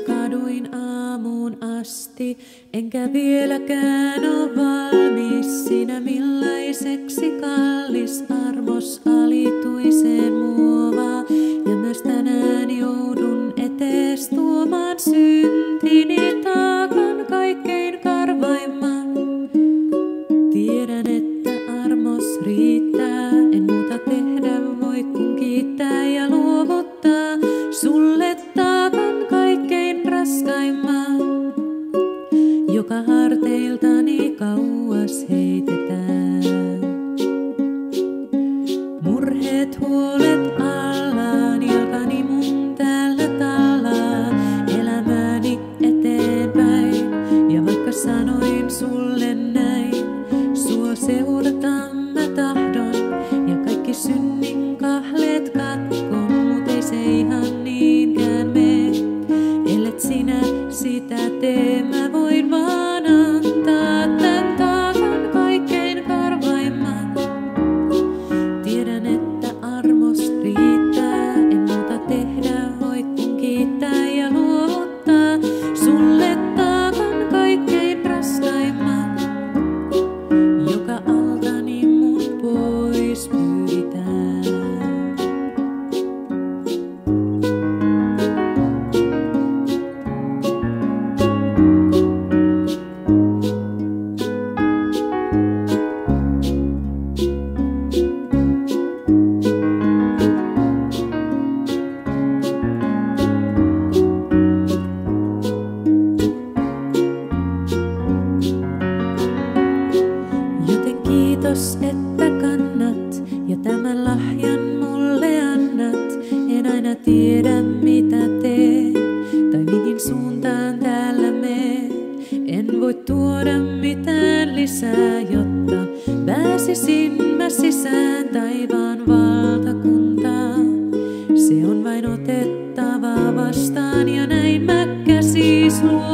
kaduin aamuun asti, enkä vieläkään oo valmis. Sinä millaiseksi kallis armos alituiseen muovaa. Ja myös tänään joudun etees tuomaan syntini taakan kaikkein karvaimman. Tiedän, että armos riittää, en muuta tehdä voi kun kiittää ja luovuttaa sulle taakan kaikkein raskaimman, joka harteiltani kauas heitetään. Murheet huolet allaan, jalkani mun täällä tallaa, elämääni eteenpäin. Ja vaikka sanoin sulle näin, sua seurata mä tahdon, ja kaikki synnin kahleet katkon, mut ei se ihan niinkään mee. Ellet sinä sitä tee, mä voin vaan antaa tän taakan kaikkein karvaimman. Tiedän, että armos riittää, en muuta tehdä voi kun kiittää ja luottaa sulle taakan kaikkein raskaimman, joka altani mun pois pyyditään. Joten kiitos, että kannat ja tämän lahjan mulle annat. En aina tiedä mitä teen tai mihin suuntaan täällä meen. En voi tuoda mitään lisää, jotta pääsisin mä sisään taivaan valtakuntaan. Se on vain otettava vastaan ja näin mä käsis luon.